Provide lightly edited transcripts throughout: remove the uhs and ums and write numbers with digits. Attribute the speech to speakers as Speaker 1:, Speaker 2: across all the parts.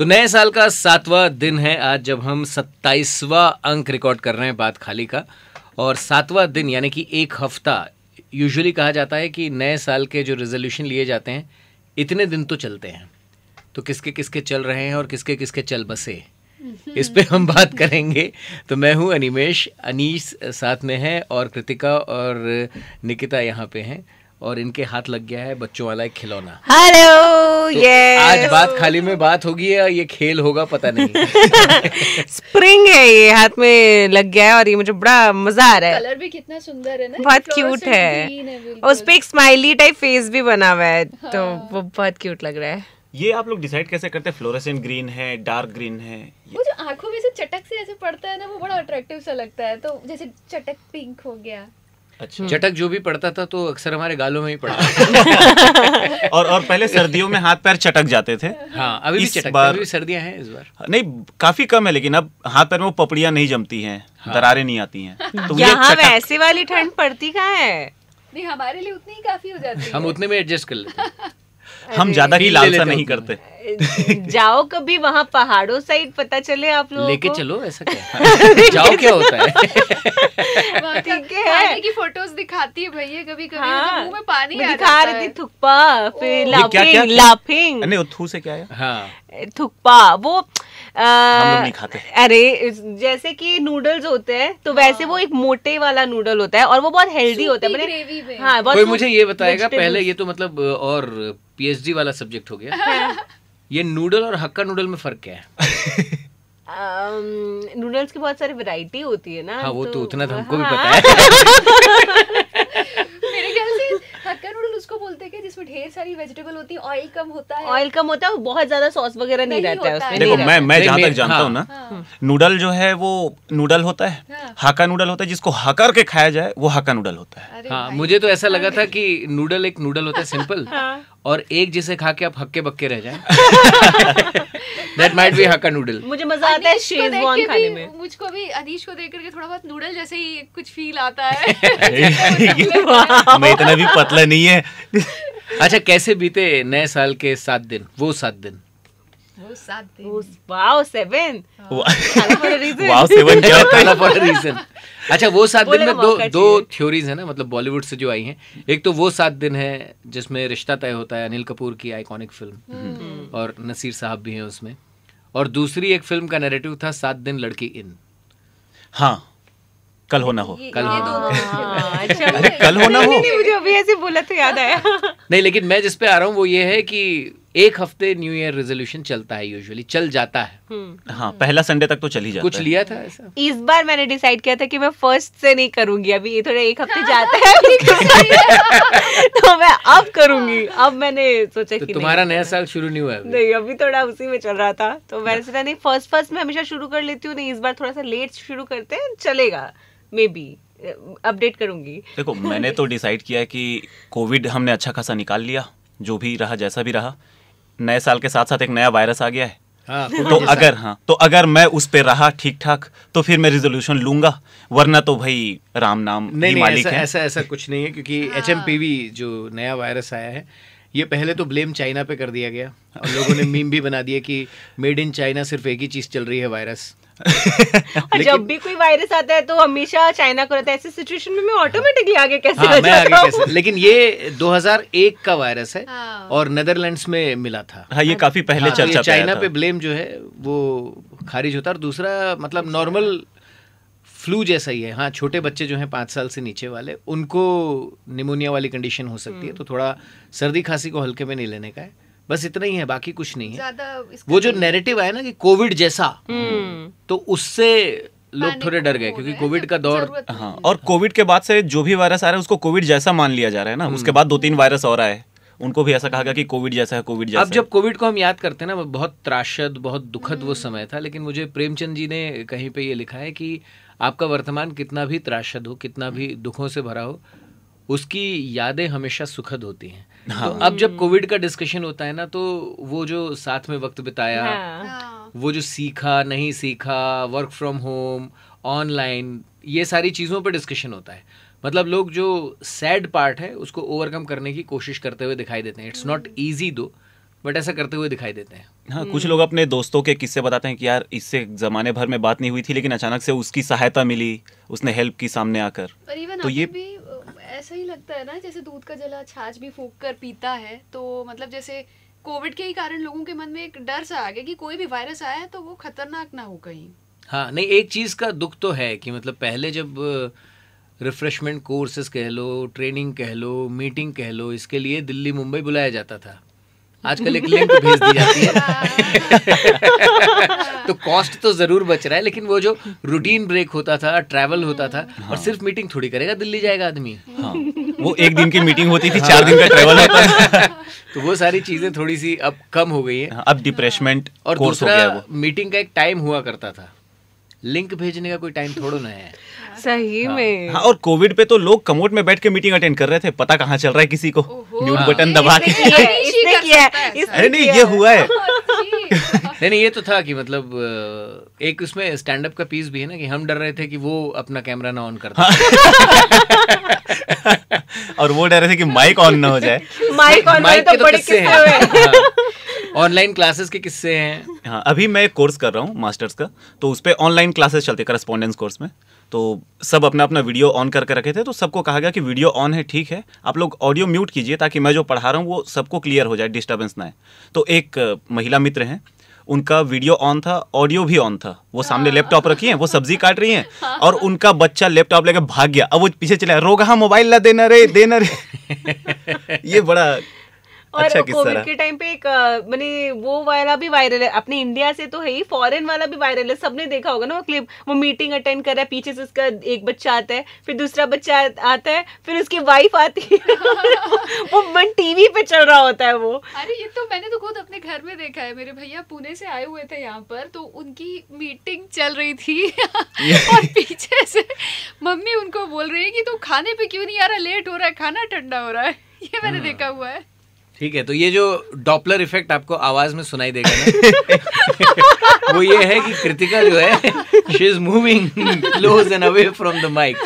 Speaker 1: तो नए साल का 7वां दिन है आज, जब हम 27वां अंक रिकॉर्ड कर रहे हैं बात खाली का। और 7वां दिन यानी कि एक हफ्ता। यूजुअली कहा जाता है कि नए साल के जो रेजोल्यूशन लिए जाते हैं इतने दिन तो चलते हैं, तो किसके किसके चल रहे हैं और किसके किसके चल बसे, इस पे हम बात करेंगे। तो मैं हूँ अनिमेश, अनीस साथ में है और कृतिका और निकिता यहाँ पे हैं और इनके हाथ लग गया है बच्चों वाला एक खिलौना।
Speaker 2: हेलो,
Speaker 1: तो
Speaker 2: यस।
Speaker 1: आज बात खाली में बात होगी या ये खेल होगा पता नहीं।
Speaker 2: स्प्रिंग है, ये हाथ में लग गया है और ये मुझे बड़ा मजा आ रहा है।
Speaker 3: कलर भी कितना सुंदर है ना,
Speaker 2: बहुत क्यूट है। उस पे एक स्माइली टाइप फेस भी बना हुआ है, तो वो बहुत क्यूट लग रहा है।
Speaker 4: ये आप लोग डिसाइड कैसे करते हैं? फ्लोरेसेंट ग्रीन है, डार्क ग्रीन है?
Speaker 3: वो जो आंखों में से चटक से ऐसे पड़ता है ना, वो बड़ा अट्रैक्टिव सा लगता है। तो जैसे चटक पिंक हो गया।
Speaker 4: अच्छा।
Speaker 1: चटक जो भी पड़ता था तो अक्सर हमारे गालों में ही पड़ता।
Speaker 4: और पहले सर्दियों में हाथ पैर चटक जाते थे।
Speaker 1: हाँ, अभी भी चटक, अभी भी सर्दियां हैं इस बार।
Speaker 4: नहीं, काफी कम है, लेकिन अब हाथ पैर में वो पपड़ियां नहीं जमती हैं, दरारें नहीं आती हैं। तो ये
Speaker 2: यहाँ
Speaker 4: चटक
Speaker 2: वैसे वाली ठंड पड़ती कहाँ है?
Speaker 3: नहीं, हमारे लिए उतनी ही काफी हो जाती है।
Speaker 1: हम उतने में एडजस्ट कर लेते हैं।
Speaker 4: हम ज्यादा की
Speaker 1: फील ले
Speaker 4: लालसा
Speaker 1: लेते
Speaker 4: नहीं
Speaker 1: हैं
Speaker 4: करते।
Speaker 2: जाओ कभी वहाँ पहाड़ों साइड, पता चले आप लोगों
Speaker 1: लेके
Speaker 2: को।
Speaker 1: चलो, ऐसा क्या जाओ क्या होता है।
Speaker 3: वहाँ का
Speaker 2: ठीक है।
Speaker 3: खाने की फोटोज दिखाती है भैया, कभी कभी
Speaker 2: हाँ,
Speaker 3: मुंह में पानी आ
Speaker 2: दिखा
Speaker 3: जाता
Speaker 2: रही
Speaker 3: है।
Speaker 2: थी थुक्पा, फिर
Speaker 4: ये क्या?
Speaker 2: लाफिंग
Speaker 4: नहीं, वो थू से क्या है?
Speaker 1: हाँ,
Speaker 2: थुक्पा वो
Speaker 4: हम लोग नहीं खाते।
Speaker 2: अरे जैसे कि नूडल्स होते हैं, तो वैसे वो एक मोटे वाला नूडल होता है और वो बहुत हेल्दी होता है।
Speaker 3: सूखी
Speaker 2: मैंने
Speaker 3: ग्रेवी में।
Speaker 2: हाँ, बहुत
Speaker 1: कोई मुझे ये बताएगा
Speaker 2: vegetables।
Speaker 1: पहले, ये तो मतलब और पीएचडी वाला सब्जेक्ट हो गया। ये नूडल और हक्का नूडल में फर्क क्या है?
Speaker 2: नूडल्स की बहुत सारी वैरायटी होती है ना।
Speaker 1: हाँ, वो तो उतना तो हमको भी
Speaker 2: हाँ।
Speaker 1: पता है।
Speaker 3: मेरे ख्याल से हक्का नूडल उसको बोलते हैं कि जिसमें ढेर सारी वेजिटेबल होती है, ऑयल कम होता है।
Speaker 2: ऑयल कम होता है, बहुत ज्यादा सॉस वगैरह नहीं
Speaker 3: नहीं
Speaker 2: रहता है
Speaker 3: होता
Speaker 2: उसमें।
Speaker 3: है।
Speaker 4: देखो,
Speaker 2: नहीं
Speaker 4: मैं
Speaker 2: रहता है।
Speaker 4: जहाँ
Speaker 1: नहीं,
Speaker 4: तक जानता
Speaker 1: हाँ।
Speaker 4: हूँ ना,
Speaker 3: हाँ।
Speaker 4: नूडल जो है वो नूडल होता है,
Speaker 3: हाँ।
Speaker 4: हाका नूडल होता है। जिसको हकर के खाया जाए वो हाका नूडल होता है।
Speaker 3: अरे
Speaker 1: हाँ,
Speaker 3: भाई।
Speaker 1: मुझे तो ऐसा लगा था कि नूडल एक नूडल होता है सिंपल,
Speaker 2: हाँ।
Speaker 1: और एक जिसे खा के आप हक्के बक्के रह जाए। That might be hakka noodle.
Speaker 2: मुझे मजा आता है
Speaker 3: अनीश को देख
Speaker 2: शेजवान
Speaker 3: के
Speaker 2: खाने
Speaker 3: भी,
Speaker 2: में।
Speaker 3: मुझको भी अनीश को देख करके थोड़ा बहुत नूडल जैसे ही कुछ फील आता है।
Speaker 4: मैं इतना भी पतला नहीं है।
Speaker 1: अच्छा, कैसे बीते नए साल के 7 दिन, वो 7 दिन?
Speaker 3: वो 7 दिन।
Speaker 2: वाओ, 7
Speaker 4: वाओ, 7 क्या होता है?
Speaker 1: For reason. अच्छा, वो 7 दिन
Speaker 2: बोलने
Speaker 1: में
Speaker 2: का मौका
Speaker 1: दो
Speaker 2: चाहिए।
Speaker 1: थ्योरीज है ना, मतलब बॉलीवुड से जो आई हैं। एक तो वो 7 दिन है जिसमें रिश्ता तय होता है, अनिल कपूर की आइकॉनिक फिल्म, और नसीर साहब भी हैं उसमें। और दूसरी एक फिल्म का नैरेटिव था 7 दिन लड़की इन।
Speaker 4: हाँ, कल हो ना हो।
Speaker 1: कल
Speaker 3: ये
Speaker 1: हो।
Speaker 3: दोनों
Speaker 2: अच्छा,
Speaker 4: कल हो ना हो।
Speaker 2: नहीं, मुझे अभी ऐसे बोला तो याद आया।
Speaker 1: नहीं, लेकिन मैं जिस पे आ रहा हूँ वो ये है कि एक हफ्ते न्यू ईयर रेजोल्यूशन चलता है, यूजुअली चल जाता है।
Speaker 4: हाँ, पहला संडे तक तो चल ही जाता
Speaker 1: कुछ
Speaker 4: है।
Speaker 1: लिया था ऐसा?
Speaker 2: इस बार मैंने डिसाइड किया था कि मैं फर्स्ट से नहीं करूंगी। अभी ये थोड़ा एक हफ्ते जाता है तो मैं अब करूंगी। अब मैंने सोचा
Speaker 1: तो
Speaker 2: कि
Speaker 1: तुम्हारा
Speaker 2: नहीं,
Speaker 1: नया साल शुरू नहीं हुआ है अभी?
Speaker 2: नहीं, अभी थोड़ा उसी में चल रहा था, तो मैंने सोचा नहीं, फर्स्ट में हमेशा शुरू कर लेती हूँ। नहीं, इस बार थोड़ा सा लेट शुरू करते हैं, चलेगा। मे बी अपडेट करूंगी।
Speaker 4: देखो, मैंने तो डिसाइड किया है कि कोविड हमने अच्छा खासा निकाल लिया, जो भी रहा जैसा भी रहा। नए साल के साथ साथ एक नया वायरस आ गया है।
Speaker 1: हाँ,
Speaker 4: तो अगर मैं उस पे रहा ठीक ठाक तो फिर मैं रिजोल्यूशन लूंगा, वरना तो भाई राम नाम
Speaker 1: नहीं
Speaker 4: ही
Speaker 1: नहीं,
Speaker 4: मालिक है।
Speaker 1: ऐसा कुछ नहीं है, क्योंकि HMPV जो नया वायरस आया है, ये पहले तो ब्लेम चाइना पे कर दिया गया और लोगों ने मीम भी बना दिया कि मेड इन चाइना सिर्फ एक ही चीज चल रही है, वायरस।
Speaker 2: और जब भी कोई वायरस आता है तो हमेशा चाइना को रहता है। ऐसी सिचुएशन में मैं ऑटोमेटिकली आगे कैसे
Speaker 1: हाँ,
Speaker 2: आ
Speaker 1: मैं आगे
Speaker 2: जाता हूँ?
Speaker 1: कैसे, लेकिन ये 2001 का वायरस है
Speaker 3: हाँ।
Speaker 1: और नेदरलैंड्स में मिला था।
Speaker 4: हाँ, ये काफी पहले
Speaker 1: हाँ,
Speaker 4: चर्चा
Speaker 1: ये
Speaker 4: पे आया
Speaker 1: चाइना
Speaker 4: था।
Speaker 1: पे ब्लेम जो है वो खारिज होता है। और दूसरा मतलब नॉर्मल फ्लू जैसा ही है। हाँ, छोटे बच्चे जो हैं 5 साल से नीचे वाले, उनको निमोनिया वाली कंडीशन हो सकती है, तो थोड़ा सर्दी खांसी को हल्के में नहीं लेने का है, बस इतना ही है, बाकी कुछ नहीं है।
Speaker 3: ज्यादा इसका
Speaker 1: वो जो नैरेटिव आया ना कि कोविड जैसा, तो उससे लोग
Speaker 3: Panic
Speaker 1: थोड़े डर गए,
Speaker 3: हो
Speaker 1: क्योंकि
Speaker 3: गए,
Speaker 1: कोविड का दौर।
Speaker 3: जरूरत नहीं
Speaker 4: हाँ,
Speaker 3: है।
Speaker 4: और कोविड के बाद से जो भी वायरस आ रहा है उसको कोविड जैसा मान लिया जा रहा है ना। उसके बाद 2-3 वायरस और आए, उनको भी ऐसा कहा गया कि कोविड जैसा है, कोविड जैसा
Speaker 1: अब जब कोविड को हम याद करते हैं ना, वो बहुत त्रासद, बहुत दुखद वो समय था। लेकिन मुझे प्रेमचंद जी ने कहीं पे ये लिखा है कि आपका वर्तमान कितना भी त्रासद हो, कितना भी दुखों से भरा हो, उसकी यादें हमेशा सुखद होती हैं।
Speaker 4: हाँ।
Speaker 1: तो अब जब कोविड का डिस्कशन होता है ना, तो वो जो साथ में वक्त बिताया,
Speaker 2: हाँ।
Speaker 3: हाँ।
Speaker 1: वो जो सीखा नहीं सीखा, वर्क फ्रॉम होम, ऑनलाइन, ये सारी चीज़ों पर डिस्कशन होता है। मतलब लोग जो सैड पार्ट है उसको ओवरकम करने की कोशिश करते हुए दिखाई देते हैं। इट्स नॉट ईजी दो, बट ऐसा करते हुए दिखाई देते हैं।
Speaker 4: हाँ, कुछ लोग अपने दोस्तों के किस्से बताते हैं कि यार इससे जमाने भर में बात नहीं हुई थी, लेकिन अचानक से उसकी सहायता मिली, उसने हेल्प की सामने आकर।
Speaker 3: और इवन
Speaker 4: तो ये
Speaker 3: भी ऐसा ही लगता है ना, जैसे दूध का जला छाछ भी फूंक कर पीता है, तो मतलब जैसे कोविड के ही कारण लोगों के मन में एक डर सा आ गया कि कोई भी वायरस आया है तो वो खतरनाक ना हो कहीं।
Speaker 1: हाँ, नहीं, एक चीज़ का दुख तो है कि मतलब पहले जब रिफ्रेशमेंट कोर्सेज कह लो, ट्रेनिंग कह लो, मीटिंग कह लो, इसके लिए दिल्ली मुंबई बुलाया जाता था। आजकल एक लिंक भेज दी जाती है। तो कॉस्ट तो जरूर बच रहा है, लेकिन वो जो रूटीन ब्रेक होता था, ट्रैवल होता था, और सिर्फ मीटिंग थोड़ी करेगा, दिल्ली जाएगा आदमी।
Speaker 4: हाँ, वो एक दिन की मीटिंग होती थी, 4 दिन का ट्रेवल होता था।
Speaker 1: तो वो सारी चीजें थोड़ी सी अब कम हो गई है।
Speaker 4: अब डिप्रेसमेंट
Speaker 1: और
Speaker 4: कोर्स हो गया
Speaker 1: दूसरा,
Speaker 4: वो।
Speaker 1: मीटिंग का एक टाइम हुआ करता था, लिंक भेजने का कोई टाइम थोड़ा ना है।
Speaker 2: सही में।
Speaker 4: हाँ, और कोविड पे तो लोग कमोड में बैठ के मीटिंग अटेंड कर रहे थे, पता कहाँ चल रहा है किसी को,
Speaker 3: ओहो।
Speaker 4: म्यूट बटन दबा के।
Speaker 2: इसने किया है,
Speaker 4: अरे नहीं, ये हुआ है।
Speaker 1: नहीं, ये तो था कि मतलब एक उसमें स्टैंड अप का पीस भी है ना, कि हम डर रहे थे कि वो अपना कैमरा ना ऑन करता।
Speaker 4: और वो डर रहे थे कि माइक ऑन ना हो जाए।
Speaker 2: माइक ऑन
Speaker 1: माइक
Speaker 2: तो
Speaker 1: के तो
Speaker 2: बड़े
Speaker 1: किस्से
Speaker 2: किस्से हुए।
Speaker 1: हैं, ऑनलाइन क्लासेस के किस्से हैं।
Speaker 4: हाँ, अभी मैं एक कोर्स कर रहा हूँ मास्टर्स का, तो उस पर ऑनलाइन क्लासेस चलते, करस्पॉन्डेंस कोर्स में। तो सब अपना अपना वीडियो ऑन करके रखे थे, तो सबको कहा गया कि वीडियो ऑन है, ठीक है, आप लोग ऑडियो म्यूट कीजिए ताकि मैं जो पढ़ा रहा हूँ वो सबको क्लियर हो जाए, डिस्टर्बेंस ना है। तो एक महिला मित्र हैं, उनका वीडियो ऑन था, ऑडियो भी ऑन था, वो सामने लैपटॉप रखी हैं, वो सब्जी काट रही हैं, और उनका बच्चा लैपटॉप लेकर भाग गया। अब वो पीछे चला, रोगा मोबाइल ला देना रे, देना रे। ये बड़ा
Speaker 2: और
Speaker 4: अच्छा किस्सा
Speaker 2: कोविड
Speaker 4: रहा।
Speaker 2: के टाइम पे एक मैंने वो वाला भी वायरल है, अपने इंडिया से तो है ही, फॉरेन वाला भी वायरल है, सबने देखा होगा ना वो क्लिप। वो मीटिंग अटेंड कर रहा है, पीछे से उसका एक बच्चा आता है, फिर दूसरा बच्चा आता है, फिर उसकी वाइफ आती है। वो मन टीवी पे चल रहा होता है वो।
Speaker 3: अरे ये तो मैंने तो खुद अपने घर में देखा है। मेरे भैया पुणे से आए हुए थे यहाँ पर, तो उनकी मीटिंग चल रही थी और पीछे से मम्मी उनको बोल रही है कि तू खाने पे क्यों नहीं आ रहा, लेट हो रहा है, खाना ठंडा हो रहा है। ये मैंने देखा हुआ है।
Speaker 1: ठीक है, तो ये जो डॉपलर इफेक्ट आपको आवाज में सुनाई देगा ना, वो ये है कि कृतिका जो है, she is moving close and away from the mic.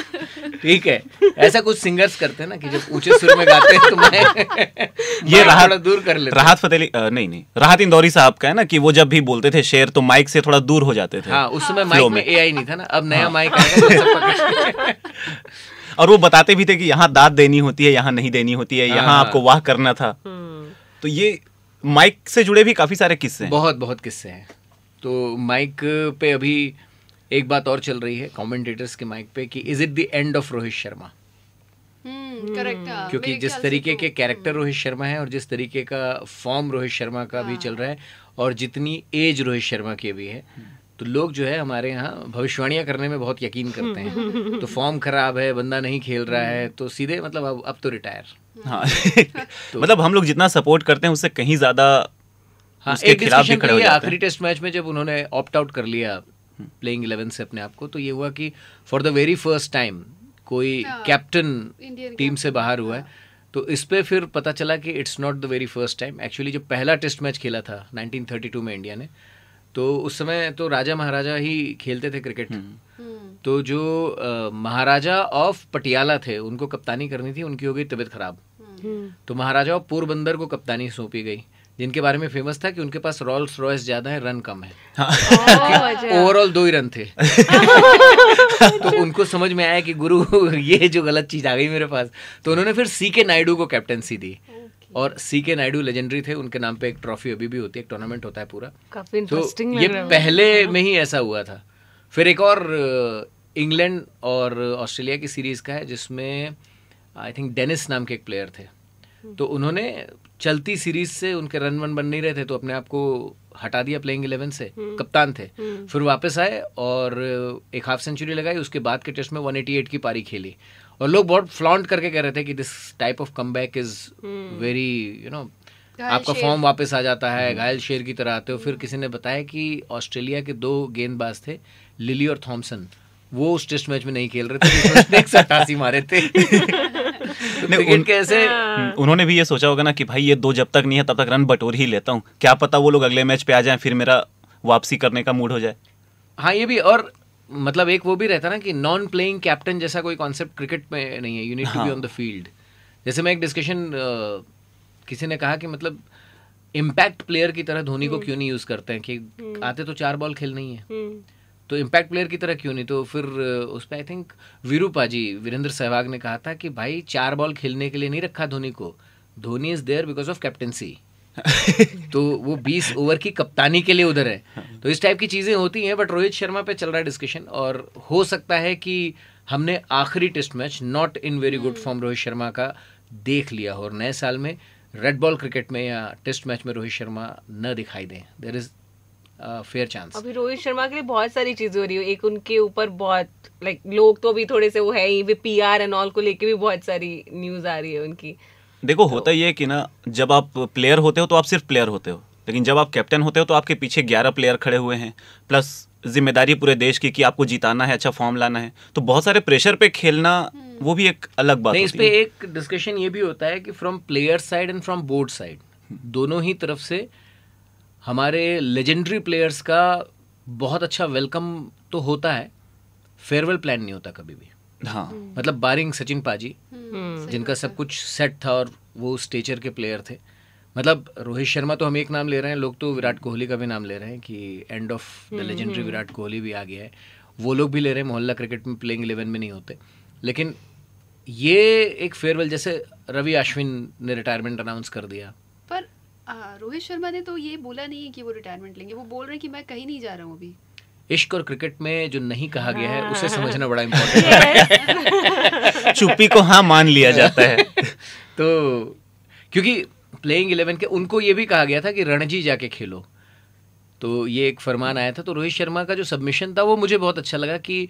Speaker 1: ठीक है, ऐसा कुछ सिंगर्स करते हैं ना कि जब ऊंचे सुर में गाते हैं तो मैं
Speaker 4: ये राहत
Speaker 1: थोड़ा दूर कर लेता।
Speaker 4: राहत फतेह नहीं, राहत इंदौरी साहब का है ना, कि वो जब भी बोलते थे शेर तो माइक से थोड़ा दूर हो जाते थे।
Speaker 1: हाँ, उस समय
Speaker 4: Flow
Speaker 1: माइक में
Speaker 4: में।
Speaker 1: एआई नहीं था ना, अब नया माइक आएगा तो सब पकड़।
Speaker 4: और वो बताते भी थे कि यहाँ दाद देनी होती है, यहाँ नहीं देनी होती है, यहाँ
Speaker 1: हाँ।
Speaker 4: आपको वाह करना था। तो ये माइक से जुड़े भी काफी सारे किस्से हैं।
Speaker 1: बहुत बहुत किस्से हैं। तो माइक पे अभी एक बात और चल रही है कमेंटेटर्स के माइक पे, कि is it the end of Rohit Sharma?
Speaker 3: Correct.
Speaker 1: क्योंकि जिस तरीके के कैरेक्टर रोहित शर्मा है और जिस तरीके का फॉर्म रोहित शर्मा का भी चल रहा है, और जितनी एज रोहित शर्मा की भी है, तो लोग जो है हमारे यहाँ भविष्यवाणियां करने में बहुत यकीन करते हैं। तो फॉर्म खराब है, बंदा नहीं खेल रहा है, तो सीधे मतलब अब तो रिटायर।
Speaker 4: हाँ। मतलब हम लोग जितना सपोर्ट करते हैं उससे कहीं ज्यादा
Speaker 1: हाँ,
Speaker 4: उसके
Speaker 1: एक
Speaker 4: खिलाफ भी
Speaker 1: डिस्कशन
Speaker 4: खड़े हो
Speaker 1: की
Speaker 4: जाते
Speaker 1: आखिरी
Speaker 4: हैं।
Speaker 1: टेस्ट मैच में जब उन्होंने ऑप्ट आउट कर लिया प्लेइंग 11 से अपने आप को, तो ये हुआ कि for the very first time कोई कैप्टन टीम से बाहर हुआ है। तो इस पे फिर पता चला कि it's not the very first time. Actually जब पहला टेस्ट मैच खेला था 1932 में इंडिया ने, तो उस समय तो राजा महाराजा ही खेलते थे क्रिकेट। तो जो महाराजा ऑफ पटियाला थे, उनको कप्तानी करनी थी, उनकी हो गई तबीयत खराब। तो महाराजा ऑफ पोरबंदर को कप्तानी सौंपी गई, जिनके बारे में फेमस था कि उनके पास रोल्स रॉयस ज्यादा है, रन कम है। ओवरऑल 2 ही रन थे। तो उनको समझ में आया कि गुरु ये जो गलत चीज आ गई मेरे पास, तो उन्होंने फिर सीके नायडू को कैप्टनसी दी। और सीके नायडू लेजेंडरी थे, उनके नाम पे एक ट्रॉफी अभी भी होती है, एक टूर्नामेंट होता है पूरा।
Speaker 2: काफी
Speaker 1: तो
Speaker 2: इंटरेस्टिंग
Speaker 1: ये पहले में ही ऐसा हुआ था। फिर एक और इंग्लैंड और ऑस्ट्रेलिया की सीरीज का है, जिसमें आई थिंक डेनिस नाम के एक प्लेयर थे। तो उन्होंने चलती सीरीज से उनके रन वन बन नहीं रहे थे, तो अपने आप को हटा दिया प्लेइंग 11 से, कप्तान थे। फिर वापस आए और एक हाफ सेंचुरी लगाई। उसके बाद के टेस्ट में 188 की पारी खेली, और लोग बहुत फ्लॉन्ट करके कह रहे थे कि this type of comeback is very आपका फॉर्म वापस आ जाता है, घायल शेर की तरह आते हो। फिर किसी ने बताया कि ऑस्ट्रेलिया के 2 गेंदबाज थे, लिली और थॉमसन, वो उस टेस्ट मैच में नहीं खेल रहे थे, 188 मारे थे।
Speaker 4: उन्होंने भी ये सोचा होगा ना कि भाई ये 2 जब तक नहीं है तब तक रन बटोर ही लेता हूँ, क्या पता वो लोग अगले मैच पे आ जाएं, फिर मेरा वापसी करने का मूड हो जाए।
Speaker 1: हाँ, ये भी। और मतलब एक वो भी रहता ना कि नॉन प्लेइंग कैप्टन जैसा कोई कॉन्सेप्ट क्रिकेट में नहीं है, you need to be on the field. जैसे मैं एक डिस्कशन किसी ने कहा कि मतलब इम्पैक्ट प्लेयर की तरह धोनी को क्यों नहीं यूज करते हैं कि आते तो 4 बॉल खेलना ही है, तो इम्पैक्ट प्लेयर की तरह क्यों नहीं? तो फिर उस पर आई थिंक वीरेंद्र सहवाग ने कहा था कि भाई 4 बॉल खेलने के लिए नहीं रखा धोनी को, Dhoni is there because of captaincy. तो वो 20 ओवर की कप्तानी के लिए उधर है। तो इस टाइप की चीजें होती हैं। बट रोहित शर्मा पे चल रहा है डिस्कशन, और हो सकता है कि हमने आखिरी test match not in very good form Rohit Sharma का देख लिया हो, और नए साल में रेड बॉल क्रिकेट में या टेस्ट मैच में रोहित शर्मा न दिखाई दें। There is fair chance.
Speaker 2: अभी रोहित शर्मा के लिए बहुत सारी चीजें हो रही है। एक उनके ऊपर बहुत लोग तो अभी थोड़े से वो है ही, वे PR एंड ऑल को लेके भी बहुत सारी न्यूज आ रही है उनकी।
Speaker 4: देखो होता ये है कि ना, जब आप प्लेयर होते हो तो आप सिर्फ प्लेयर होते हो, लेकिन जब आप कैप्टन होते हो तो आपके पीछे 11 प्लेयर खड़े हुए हैं, प्लस जिम्मेदारी पूरे देश की कि आपको जिताना है, अच्छा फॉर्म लाना है, तो बहुत सारे प्रेशर पे खेलना वो भी एक अलग बात
Speaker 1: नहीं,
Speaker 4: होती
Speaker 1: इस पे
Speaker 4: है।
Speaker 1: एक डिस्कशन ये भी होता है कि from player side and from board side, दोनों ही तरफ से हमारे लेजेंडरी प्लेयर्स का बहुत अच्छा वेलकम तो होता है, फेयरवेल प्लान नहीं होता कभी भी।
Speaker 4: हाँ,
Speaker 1: मतलब बारिंग सचिन पाजी, जिनका सब कुछ सेट था और वो स्टेचर के प्लेयर थे। मतलब रोहित शर्मा तो हम एक नाम ले रहे हैं, लोग तो विराट कोहली का भी नाम ले रहे हैं कि end of the legendary Virat Kohli भी आ गया है, वो लोग भी ले रहे हैं। मोहल्ला क्रिकेट में प्लेइंग 11 में नहीं होते, लेकिन ये एक फेयरवेल, जैसे रवि अश्विन ने रिटायरमेंट अनाउंस कर दिया।
Speaker 3: पर रोहित शर्मा ने तो ये बोला नहीं है कि वो रिटायरमेंट लेंगे, वो बोल रहे हैं कि मैं कहीं नहीं जा रहा हूँ अभी।
Speaker 1: इश्क और क्रिकेट में जो नहीं कहा गया है उसे समझना बड़ा इम्पोर्टेंट है।
Speaker 4: चुप्पी को हाँ मान लिया जाता है।
Speaker 1: तो क्योंकि प्लेइंग 11 के उनको ये भी कहा गया था कि रणजी जाके खेलो, तो ये एक फरमान आया था। तो रोहित शर्मा का जो सबमिशन था वो मुझे बहुत अच्छा लगा कि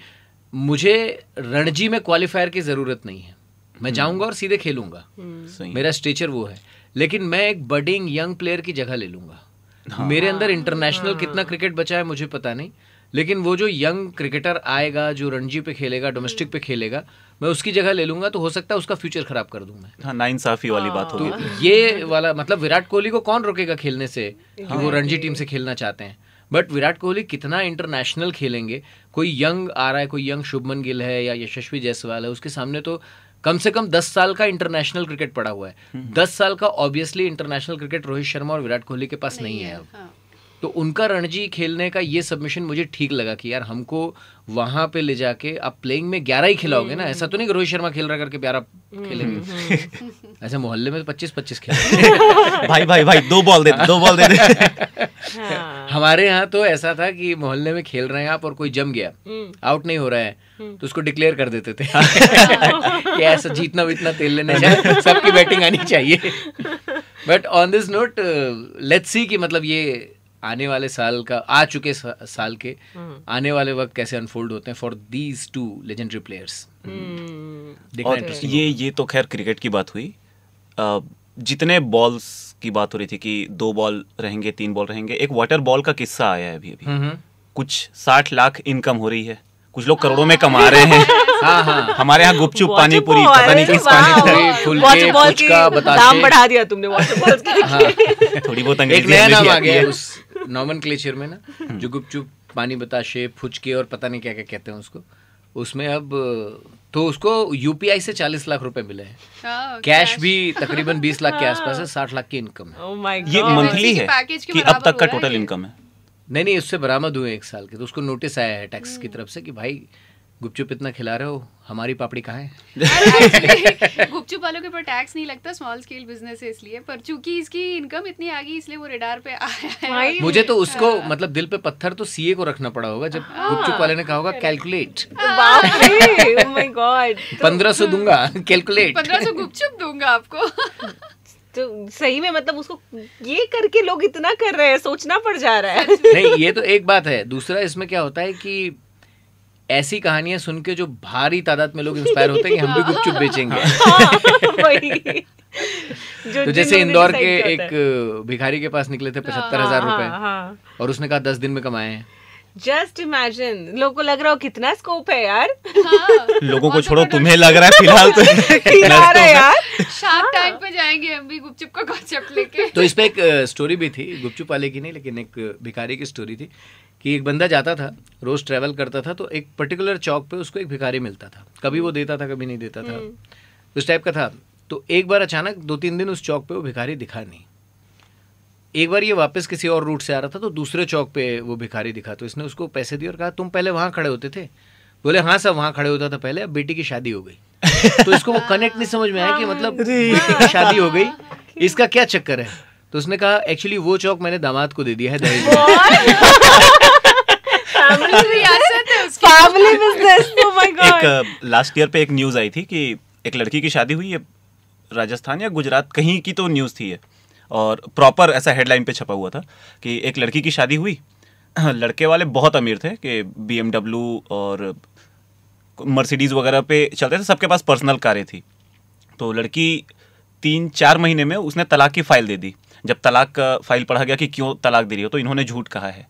Speaker 1: मुझे रणजी में क्वालिफायर की ज़रूरत नहीं है, मैं जाऊंगा और सीधे खेलूंगा,
Speaker 4: सही।
Speaker 1: मेरा स्टेचर वो है, लेकिन मैं एक बडिंग यंग प्लेयर की जगह ले लूंगा। मेरे अंदर इंटरनेशनल कितना क्रिकेट बचा है मुझे पता नहीं, लेकिन वो जो यंग क्रिकेटर आएगा जो रणजी पे खेलेगा, डोमेस्टिक पे खेलेगा, मैं उसकी जगह ले लूंगा, तो हो सकता है उसका फ्यूचर खराब कर दूं मैं।
Speaker 4: हाँ, नाइंसाफी वाली बात
Speaker 1: तो
Speaker 4: होगी।
Speaker 1: ये वाला मतलब विराट कोहली को कौन रोकेगा खेलने से कि वो रणजी टीम से खेलना चाहते हैं, बट विराट कोहली कितना इंटरनेशनल खेलेंगे। कोई यंग आ रहा है, कोई यंग शुभमन गिल है या यशस्वी जायसवाल है, उसके सामने तो कम से कम 10 साल का इंटरनेशनल क्रिकेट पड़ा हुआ है। 10 साल का obviously international cricket Rohit Sharma और विराट कोहली के पास नहीं है अब।
Speaker 3: हाँ।
Speaker 1: तो उनका रणजी खेलने का ये सबमिशन मुझे ठीक लगा कि यार हमको वहां पे ले जाके आप प्लेइंग में 11 ही खिलाओगे ना, ऐसा तो नहीं कि रोहित शर्मा खेल रहा करके 11 खेलेंगे। ऐसे मोहल्ले में तो 25-25 खेलेंगे।
Speaker 4: भाई 2 बॉल दे दे, 2 बॉल दे दे।
Speaker 1: हमारे यहाँ तो ऐसा था कि मोहल्ले में खेल रहे हैं आप और कोई जम गया, आउट नहीं हो रहा है, तो उसको डिक्लेयर कर देते थे कि ऐसा जीतना वितना तेल लेने जाए, सबकी बैटिंग आनी चाहिए। But on this note let's see कि मतलब ये आने वाले साल का, आ चुके साल के आने वाले वक्त कैसे अनफोल्ड होते हैं फॉर दीज 2 लेजेंडरी प्लेयर्स।
Speaker 4: और ये तो खैर क्रिकेट की बात हुई। जितने बॉल्स की बात हो रही थी कि 2 बॉल रहेंगे, 3 बॉल रहेंगे, एक वाटर बॉल का किस्सा आया है अभी। कुछ 60 लाख इनकम हो रही है, कुछ लोग करोड़ों में कमा रहे हैं।
Speaker 1: हाँ।
Speaker 4: हमारे यहाँ गुपचुप पानी पूरी, पता नहीं किस पानी
Speaker 2: वाटर बॉल की दाम बढ़ा दिया तुमने वाटर बॉल के।
Speaker 4: थोड़ी बहुत
Speaker 1: एक
Speaker 4: अंग्रेजी
Speaker 1: नया नाम आ
Speaker 4: आती
Speaker 1: गया
Speaker 4: है।
Speaker 1: है उस नॉमेनक्लेचर में ना, जो गुपचुप पानी बताशे फुचके और पता नहीं क्या क्या कहते हैं उसको, उसमें अब तो उसको UPI से 40 लाख रुपए मिले हैं,
Speaker 3: हाँ,
Speaker 1: कैश भी तकरीबन 20 लाख के आसपास है, 60 लाख की इनकम है।
Speaker 2: Oh my
Speaker 4: ये
Speaker 2: God.
Speaker 4: मंथली
Speaker 3: के
Speaker 4: है
Speaker 3: पैकेज के
Speaker 4: कि अब
Speaker 3: बराबर
Speaker 4: तक का
Speaker 3: हो रहा है
Speaker 4: टोटल
Speaker 3: ये।
Speaker 4: इनकम है?
Speaker 1: नहीं, उससे बरामद हुए 1 साल के, तो उसको नोटिस आया है टैक्स की तरफ से कि भाई गुपचुप इतना खिला रहे हो, हमारी पापड़ी कहाँ है।
Speaker 3: गुपचुप वालों के ऊपर टैक्स नहीं लगता, स्मॉल स्केल बिजनेस है इसलिए, पर चूंकि इसकी इनकम इतनी आ गई इसलिए वो रेडार पे आया है।
Speaker 2: भाई,
Speaker 1: मुझे तो उसको मतलब दिल पे पत्थर तो CA को रखना पड़ा होगा जब गुपचुप वाले ने कहा होगा कैलकुलेट,
Speaker 2: बाप रे, oh my God.
Speaker 1: 1500 दूंगा कैलकुलेट।
Speaker 3: 1500 गुपचुप दूंगा आपको।
Speaker 2: तो सही में मतलब उसको ये करके लोग इतना कर रहे हैं, सोचना पड़ जा रहा है।
Speaker 1: नहीं, ये तो एक बात है। दूसरा इसमें क्या होता है कि ऐसी कहानियां सुन के जो भारी तादाद में लोग इंस्पायर होते हैं कि हम भी गुपचुप बेचेंगे।
Speaker 2: वही।
Speaker 1: तो जैसे इंदौर के एक भिखारी के पास निकले थे 75,000 रुपए, और उसने कहा 10 दिन में कमाए हैं।
Speaker 2: जस्ट इमेजिन, लोगों को लग रहा हो कितना स्कोप है यार।
Speaker 4: लोगों को छोड़ो, तुम्हें लग रहा है फिलहाल तो
Speaker 2: खिला रहे यार।
Speaker 3: शार्क टैंक पे जाएंगे हम भी गुपचुप का कॉन्सेप्ट लेके।
Speaker 1: तो इस पे एक स्टोरी भी थी, गुपचुप वाले की नहीं लेकिन एक भिखारी की स्टोरी थी कि एक बंदा जाता था, रोज ट्रैवल करता था, तो एक पर्टिकुलर चौक पे उसको एक भिखारी मिलता था, कभी वो देता था कभी नहीं देता था, उस टाइप का था। तो एक बार अचानक 2-3 दिन उस चौक पे वो भिखारी दिखा नहीं। एक बार ये वापस किसी और रूट से आ रहा था, तो दूसरे चौक पे वो भिखारी दिखा, तो इसने उसको पैसे दिए और कहा तुम पहले वहाँ खड़े होते थे? बोले हाँ सब वहाँ खड़े होता था पहले, अब बेटी की शादी हो गई। तो इसको वो कनेक्ट नहीं समझ में आया कि मतलब बेटी की शादी हो गई, इसका क्या चक्कर है। तो उसने कहा एक्चुअली वो चौक मैंने दामाद को दे दिया है दहेज में।
Speaker 2: Family business. Oh my God.
Speaker 4: एक लास्ट ईयर पे एक न्यूज आई थी कि एक लड़की की शादी हुई है, राजस्थान या गुजरात कहीं की तो न्यूज थी ये, और प्रॉपर ऐसा हेडलाइन पे छपा हुआ था कि एक लड़की की शादी हुई, लड़के वाले बहुत अमीर थे कि BMW और मर्सिडीज वगैरह पे चलते थे, सबके पास पर्सनल कारें थी। तो लड़की 3-4 महीने में उसने तलाक की फाइल दे दी। जब तलाक का फाइल पढ़ा गया कि क्यों तलाक दे रही हो, तो इन्होंने झूठ कहा है।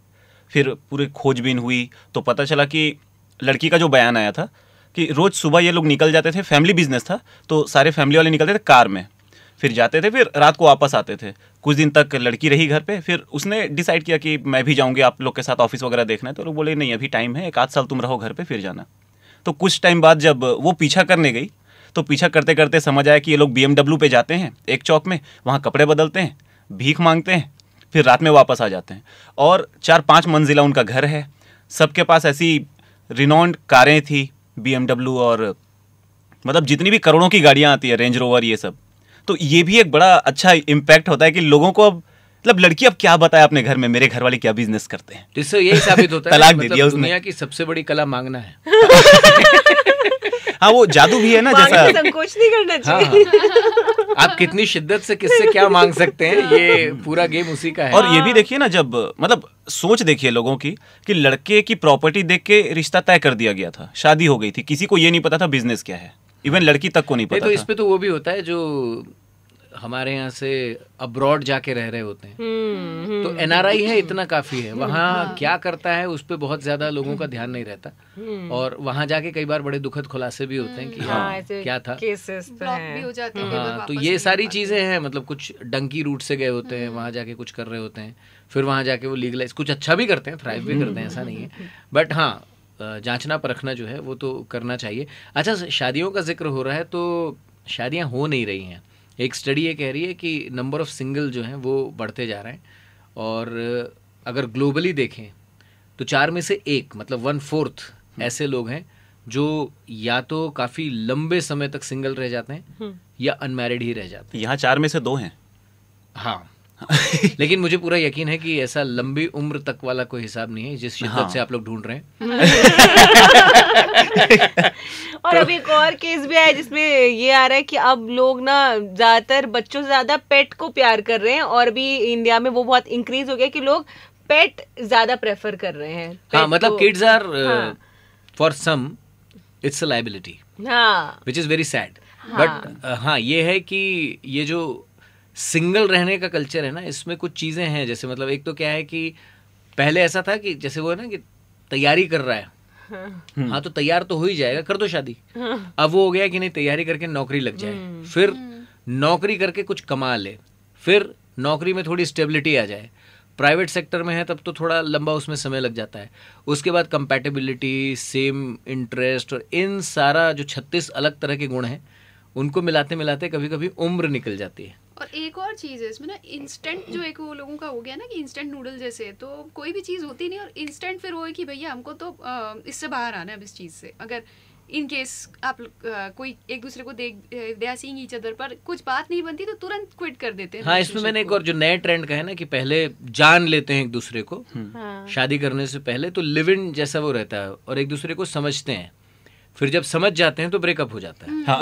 Speaker 4: फिर पूरी खोजबीन हुई तो पता चला कि लड़की का जो बयान आया था कि रोज़ सुबह ये लोग निकल जाते थे, फैमिली बिजनेस था तो सारे फैमिली वाले निकलते थे कार में, फिर जाते थे, फिर रात को वापस आते थे। कुछ दिन तक लड़की रही घर पे, फिर उसने डिसाइड किया कि मैं भी जाऊंगी आप लोग के साथ, ऑफिस वगैरह देखना है। तो लोग बोले नहीं अभी टाइम है, 1-8 साल तुम रहो घर पे फिर जाना। तो कुछ टाइम बाद जब वो पीछा करने गई तो पीछा करते करते समझ आया कि ये लोग BMW पे जाते हैं एक चौक में, वहाँ कपड़े बदलते हैं, भीख मांगते हैं, फिर रात में वापस आ जाते हैं। और 4-5 मंजिला उनका घर है, सबके पास ऐसी रिनॉन्ड कारें थी BMW, और मतलब जितनी भी करोड़ों की गाड़ियाँ आती है, रेंज रोवर, ये सब। तो ये भी एक बड़ा अच्छा इम्पैक्ट होता है कि लोगों को अब मतलब लड़की अब क्या बताए अपने घर में, मेरे घर वाले क्या बिजनेस करते हैं।
Speaker 1: तो इससे यही साबित होता है
Speaker 4: तलाक दे
Speaker 1: मतलब
Speaker 4: दिया उसने।
Speaker 1: दुनिया की सबसे बड़ी कला मांगना है।
Speaker 4: हाँ वो जादू भी है ना,
Speaker 2: मांगने
Speaker 4: जैसा
Speaker 2: संकोच नहीं करना
Speaker 1: हाँ,
Speaker 2: चाहिए।
Speaker 1: आप कितनी शिद्दत से किससे क्या मांग सकते हैं, ये पूरा गेम उसी का है।
Speaker 4: और ये भी देखिए ना, जब मतलब सोच देखिए लोगों की कि लड़के की प्रॉपर्टी देख के रिश्ता तय कर दिया गया था, शादी हो गई थी, किसी को ये नहीं पता था बिजनेस क्या है, इवन लड़की तक को नहीं
Speaker 1: नहीं
Speaker 4: पता
Speaker 1: तो
Speaker 4: था।
Speaker 1: इस पे तो वो भी होता है जो हमारे यहाँ से अब्रॉड जाके रह रहे होते हैं, तो NRI है इतना काफी है, वहाँ क्या करता है उस पर बहुत ज्यादा लोगों का ध्यान नहीं रहता, और वहाँ जाके कई बार बड़े दुखद खुलासे भी होते हैं कि हाँ
Speaker 2: ऐसे
Speaker 1: क्या था।
Speaker 2: केसेस
Speaker 3: ब्लॉक भी हो जाते हैं,
Speaker 1: हाँ तो ये सारी चीजें हैं, मतलब कुछ डंकी रूट से गए होते हैं, वहाँ जाके कुछ कर रहे होते हैं, फिर वहाँ जाके वो लीगलाइज कुछ अच्छा भी करते हैं, थ्राइव भी करते हैं, ऐसा नहीं है, बट हाँ जांचना परखना जो है वो तो करना चाहिए। अच्छा शादियों का जिक्र हो रहा है, तो शादियाँ हो नहीं रही हैं। एक स्टडी ये कह रही है कि नंबर ऑफ सिंगल जो हैं वो बढ़ते जा रहे हैं, और अगर ग्लोबली देखें तो 4 में से 1 मतलब 1/4 ऐसे लोग हैं जो या तो काफ़ी लंबे समय तक सिंगल रह जाते हैं या अनमैरिड ही रह जाते हैं।
Speaker 4: यहाँ 4 में से 2 हैं।
Speaker 1: हाँ लेकिन मुझे पूरा यकीन है कि ऐसा लंबी उम्र तक वाला कोई हिसाब नहीं है जिस शिद्दत से आप लोग ढूंढ रहे हैं।
Speaker 2: और अब एक और केस भी है जिसमें ये आ रहा है कि अब लोग ना ज्यादातर बच्चों से ज्यादा पेट को प्यार कर रहे हैं, और भी इंडिया में वो बहुत इंक्रीज हो गया कि लोग पेट ज्यादा प्रेफर कर रहे हैं।
Speaker 1: हाँ मतलब kids are for some it's a liability,
Speaker 2: हाँ
Speaker 1: which is very sad, but हाँ ये है कि ये जो सिंगल रहने का कल्चर है ना, इसमें कुछ चीजें हैं, जैसे मतलब एक तो क्या है कि पहले ऐसा था कि जैसे वो है ना कि तैयारी कर रहा है, हाँ तो तैयार तो हो ही जाएगा, कर दो शादी। अब वो हो गया कि नहीं, तैयारी करके नौकरी लग जाए, फिर नौकरी करके कुछ कमा ले, फिर नौकरी में थोड़ी स्टेबिलिटी आ जाए, प्राइवेट सेक्टर में है तब तो थोड़ा लंबा उसमें समय लग जाता है, उसके बाद कंपैटिबिलिटी, सेम इंटरेस्ट, और इन सारा जो 36 अलग तरह के गुण हैं उनको मिलाते मिलाते कभी कभी उम्र निकल जाती है।
Speaker 3: और एक और चीज़ है इसमें ना, इंस्टेंट जो एक वो लोगों का हो गया ना कि इंस्टेंट नूडल जैसे, तो कोई भी चीज़ होती नहीं और इंस्टेंट फिर वो है कि भैया हमको तो इससे बाहर आना है अब इस चीज़ से। अगर इन केस आप कोई एक दूसरे को देख they are seeing each other पर कुछ बात नहीं बनती तो तुरंत क्विट कर देते हैं।
Speaker 1: हाँ इसमें मैंने एक और जो नए ट्रेंड का है ना कि पहले जान लेते हैं एक दूसरे को शादी करने से पहले, तो लिव इन जैसा वो रहता है, और एक दूसरे को समझते हैं, फिर जब समझ जाते हैं तो ब्रेकअप हो जाता है।
Speaker 4: हाँ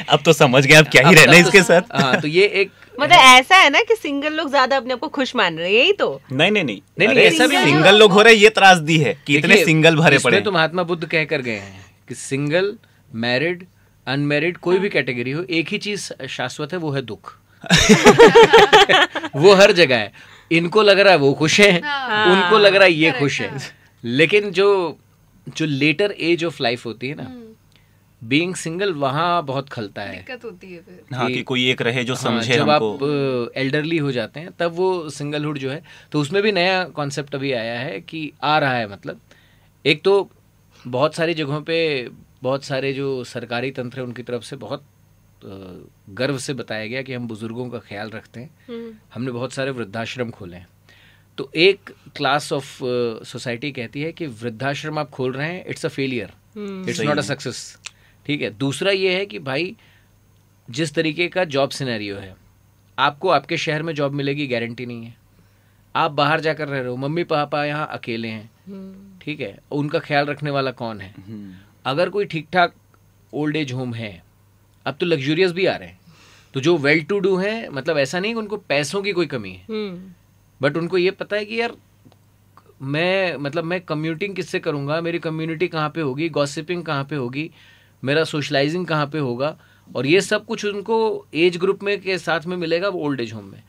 Speaker 4: अब तो समझ गए, अब क्या ही रहना इसके साथ।
Speaker 1: हाँ तो ये एक
Speaker 2: मतलब ऐसा है ना कि सिंगल लोग ज्यादा अपने आप को खुश मान रहे हैं, यही तो।
Speaker 4: नहीं
Speaker 1: ऐसा भी
Speaker 4: सिंगल लोग हो रहे, ये त्रासदी है कि इतने सिंगल भरे पड़े।
Speaker 1: तो महात्मा बुद्ध कह कर गए हैं कि सिंगल, मैरिड, अनमैरिड, कोई भी कैटेगरी हो, एक ही चीज शाश्वत है, वो है दुख। वो हर जगह है, इनको लग रहा है वो खुश है, उनको लग रहा है ये खुश है, लेकिन जो लेटर एज ऑफ लाइफ होती है ना, बीइंग सिंगल, वहाँ बहुत खलता है,
Speaker 3: दिक्कत होती है फिर।
Speaker 4: हाँ कि कोई एक रहे जो समझे
Speaker 1: जब
Speaker 4: हमको।
Speaker 1: आप एल्डरली हो जाते हैं तब वो सिंगलहुड जो है, तो उसमें भी नया कॉन्सेप्ट अभी आया है कि आ रहा है, मतलब एक तो बहुत सारी जगहों पे बहुत सारे जो सरकारी तंत्र है उनकी तरफ से बहुत गर्व से बताया गया कि हम बुजुर्गों का ख्याल रखते हैं, हमने बहुत सारे वृद्धाश्रम खोले हैं। तो एक क्लास ऑफ सोसाइटी कहती है कि वृद्धाश्रम आप खोल रहे हैं, it's a failure, it's not a success. ठीक है। दूसरा ये है कि भाई जिस तरीके का जॉब सिनेरियो है, आपको आपके शहर में जॉब मिलेगी गारंटी नहीं है, आप बाहर जाकर रह रहे हो, मम्मी पापा यहाँ अकेले हैं, ठीक है, उनका ख्याल रखने वाला कौन है? अगर कोई ठीक ठाक ओल्ड एज होम है, अब तो लग्जूरियस भी आ रहे हैं, तो जो वेल टू डू हैं, मतलब ऐसा नहीं कि उनको पैसों की कोई कमी है, बट उनको ये पता है कि यार मैं कम्यूटिंग किससे करूंगा, मेरी कम्युनिटी कहाँ पे होगी, गॉसिपिंग कहाँ पे होगी, मेरा सोशलाइजिंग कहाँ पे होगा, और ये सब कुछ उनको एज ग्रुप में के साथ में मिलेगा वो ओल्ड एज होम में।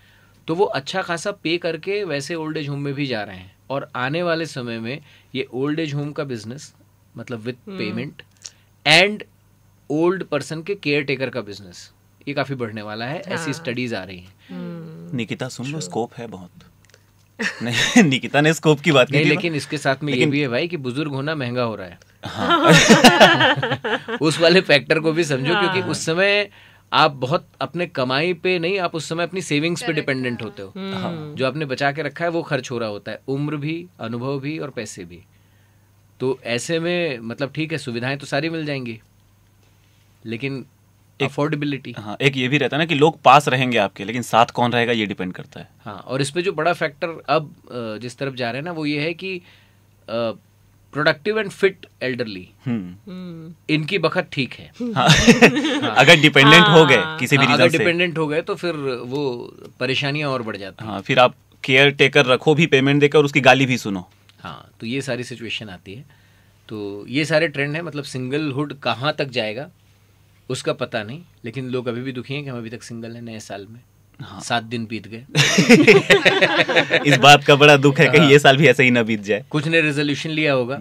Speaker 1: तो वो अच्छा खासा पे करके वैसे ओल्ड एज होम में भी जा रहे हैं, और आने वाले समय में ये ओल्ड एज होम का बिजनेस, मतलब with payment and old person के केयर टेकर का बिजनेस, ये काफी बढ़ने वाला है। ऐसी स्टडीज आ रही हैं।
Speaker 4: निकिता सुन लो, स्कोप है बहुत। नहीं, निकिता ने स्कोप की बात
Speaker 1: नहीं,
Speaker 4: की,
Speaker 1: लेकिन इसके साथ में ये भी है भाई कि बुजुर्ग होना महंगा हो रहा है।
Speaker 4: हाँ।
Speaker 1: उस वाले फैक्टर को भी समझो, क्योंकि उस समय आप बहुत अपने कमाई पे नहीं, आप उस समय अपनी सेविंग्स पे डिपेंडेंट होते हो। जो आपने बचा के रखा है वो खर्च हो रहा होता है, उम्र भी, अनुभव भी और पैसे भी। तो ऐसे में मतलब ठीक है, सुविधाएं तो सारी मिल जाएंगी, लेकिन अफोर्डेबिलिटी।
Speaker 4: हाँ, एक ये भी रहता है ना कि लोग पास रहेंगे आपके, लेकिन साथ कौन रहेगा ये डिपेंड करता है।
Speaker 1: हाँ, और इस पे जो बड़ा फैक्टर अब जिस तरफ जा रहे हैं ना, वो ये है कि प्रोडक्टिव एंड फिट एल्डरली, इनकी बखत ठीक है।
Speaker 4: हाँ। अगर डिपेंडेंट हो गए किसी भी रीजन से,
Speaker 1: अगर डिपेंडेंट हो गए तो फिर वो परेशानियां और बढ़ जाती हैं।
Speaker 4: हाँ, फिर आप केयर टेकर रखो भी, पेमेंट देकर, उसकी गाली भी सुनो।
Speaker 1: हाँ, तो ये सारी सिचुएशन आती है। तो ये सारे ट्रेंड है, मतलब सिंगलहुड कहाँ तक जाएगा उसका पता नहीं, लेकिन लोग अभी भी दुखी हैं कि हम अभी तक सिंगल हैं नए साल में। हाँ। 7 दिन बीत गए।
Speaker 4: इस बात का बड़ा दुख है कि ये साल भी ऐसे ही ना बीत जाए।
Speaker 1: कुछ ने रेजोल्यूशन लिया होगा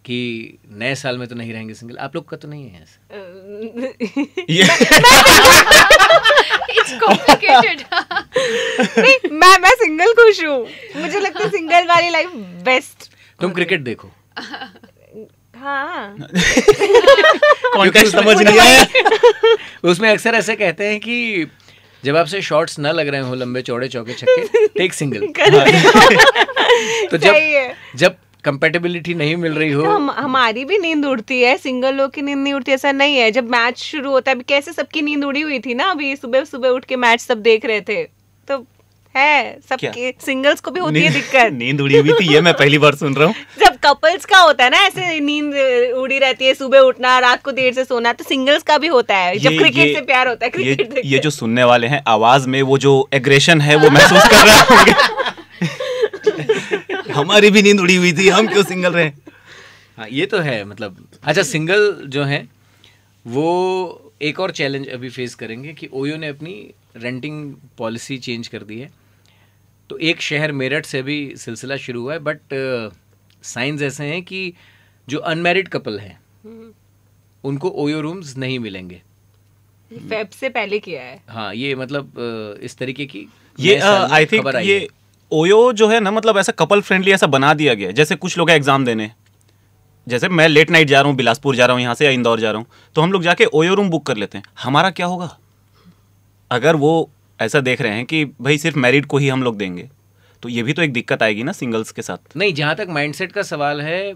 Speaker 1: कि नए साल में तो नहीं रहेंगे सिंगल। आप लोग का तो नहीं है ऐसा?
Speaker 3: It's complicated.
Speaker 2: नहीं, मैं सिंगल खुश हूँ, मुझे लगता है सिंगल वाली लाइफ बेस्ट।
Speaker 1: तुम क्रिकेट देखो।
Speaker 2: हाँ।
Speaker 4: कॉन्टेक्स्ट समझ नहीं आया।
Speaker 1: उसमें अक्सर ऐसे कहते हैं कि जब आपसे शॉट्स ना लग रहे हो लंबे चौड़े चौके छक्के, टेक सिंगल। तो जब कंपेटेबिलिटी नहीं मिल रही हो,
Speaker 2: तो हमारी भी नींद उड़ती है, सिंगल लोग की नींद नहीं उड़ती ऐसा नहीं है। जब मैच शुरू होता है, अभी कैसे सबकी नींद उड़ी हुई थी ना, अभी सुबह सुबह उठ के मैच सब देख रहे थे, तो है सबके, सिंगल्स को भी होती है दिक्कत।
Speaker 4: नींद उड़ी हुई थी, ये मैं पहली बार सुन रहा हूँ।
Speaker 2: जब कपल्स का होता है ना ऐसे नींद उड़ी रहती है, सुबह उठना, रात को देर से सोना, तो सिंगल्स का भी होता है जब क्रिकेट से प्यार होता है। क्रिकेट
Speaker 4: ये जो सुनने वाले हैं, आवाज में वो जो एग्रेशन है वो महसूस कर रहे होंगे। हमारी भी नींद उड़ी हुई थी, हम क्यों सिंगल रहे?
Speaker 1: हाँ, ये तो है। मतलब अच्छा, सिंगल जो है वो एक और चैलेंज अभी फेस करेंगे कि ओयो ने अपनी रेंटिंग पॉलिसी चेंज कर दी है। तो एक शहर मेरठ से भी सिलसिला शुरू हुआ है, बट साइंस ऐसे हैं कि जो अनमैरिड कपल हैं उनको ओयो रूम्स नहीं मिलेंगे।
Speaker 2: फेब से पहले किया है।
Speaker 1: हाँ, ये मतलब इस तरीके की
Speaker 4: ये आई थिंक ये ओयो जो है ना, मतलब ऐसा कपल फ्रेंडली ऐसा बना दिया गया है। जैसे कुछ लोग एग्जाम देने, जैसे मैं लेट नाइट जा रहा हूँ, बिलासपुर जा रहा हूँ यहाँ से, या इंदौर जा रहा हूँ, तो हम लोग जाके ओयो रूम बुक कर लेते हैं। हमारा क्या होगा अगर वो ऐसा देख रहे हैं कि भाई सिर्फ मैरिड को ही हम लोग देंगे? तो ये भी तो एक दिक्कत आएगी ना सिंगल्स के साथ।
Speaker 1: नहीं, जहाँ तक माइंडसेट का सवाल है,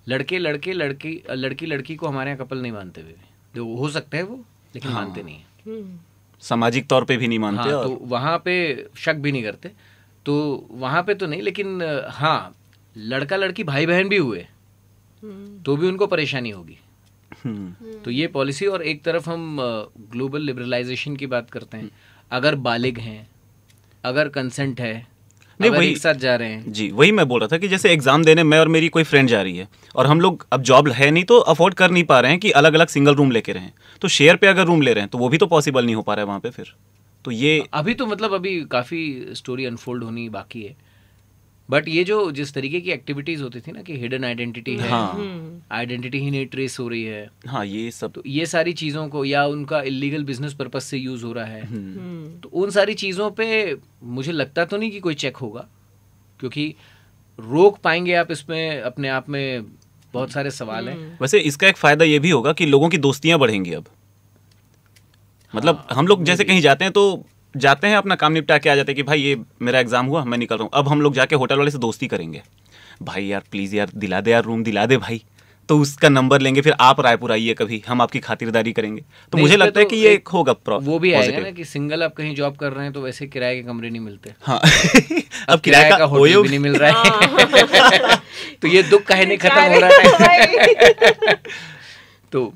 Speaker 1: लड़के लड़के लड़की लड़की को हमारे यहाँ कपल नहीं मानते हुए, जो हो सकते हैं वो, लेकिन
Speaker 4: हाँ,
Speaker 1: मानते नहीं है,
Speaker 4: सामाजिक तौर पे भी नहीं मानते।
Speaker 1: हाँ, तो वहाँ पे शक भी नहीं करते, तो वहाँ पे तो नहीं। लेकिन हाँ, लड़का लड़की भाई बहन भी हुए तो भी उनको परेशानी होगी। तो ये पॉलिसी, और एक तरफ हम ग्लोबल लिबरलाइजेशन की बात करते हैं, अगर बालिग हैं, अगर कंसेंट है,
Speaker 4: नहीं,
Speaker 1: अगर
Speaker 4: वही
Speaker 1: एक साथ जा रहे हैं।
Speaker 4: जी, वही मैं बोल रहा था कि जैसे एग्जाम देने मैं और मेरी कोई फ्रेंड जा रही है, और हम लोग अब जॉब है नहीं तो अफोर्ड कर नहीं पा रहे हैं कि अलग अलग सिंगल रूम लेके रहें, तो शेयर पे अगर रूम ले रहे हैं तो वो भी तो पॉसिबल नहीं हो पा रहा है वहाँ पे। फिर तो ये
Speaker 1: अभी तो मतलब अभी काफ़ी स्टोरी अनफोल्ड होनी बाकी है, बट ये जो जिस तरीके की एक्टिविटीज होती थी ना कि हिडन आइडेंटिटी है, आइडेंटिटी ही नहीं ट्रेस हो रही है,
Speaker 4: हाँ, ये सब,
Speaker 1: तो ये सारी चीज़ों को, या उनका इलीगल बिजनेस पर्पस से यूज़ हो रहा है, तो उन सारी चीज़ों पे मुझे लगता तो नहीं कि कोई चेक होगा, क्योंकि रोक पाएंगे आप इसमें अपने आप में बहुत सारे सवाल हैं।
Speaker 4: वैसे इसका एक फायदा ये भी होगा कि लोगों की दोस्तियां बढ़ेंगी अब, मतलब हम लोग जैसे कहीं जाते हैं तो जाते हैं अपना काम निपटा के आ जाते हैं कि भाई ये मेरा एग्जाम हुआ, मैं निकल रहा हूँ। अब हम लोग जाके होटल वाले से दोस्ती करेंगे, भाई यार प्लीज यार दिला दे, यार रूम दिला दे भाई, तो उसका नंबर लेंगे, फिर आप रायपुर आइए कभी, हम आपकी खातिरदारी करेंगे। तो
Speaker 1: नहीं,
Speaker 4: मुझे
Speaker 1: इसमें
Speaker 4: लगता है
Speaker 1: तो
Speaker 4: कि ये
Speaker 1: एक
Speaker 4: होगा
Speaker 1: वो भी आएगा
Speaker 4: positive।
Speaker 1: ना कि सिंगल आप कहीं जॉब कर रहे हैं तो वैसे किराए के कमरे नहीं मिलते,
Speaker 4: हाँ
Speaker 1: अब किराए का होटल भी नहीं मिल रहा है। तो ये दुख काहे नहीं खत्म हो रहा है। तो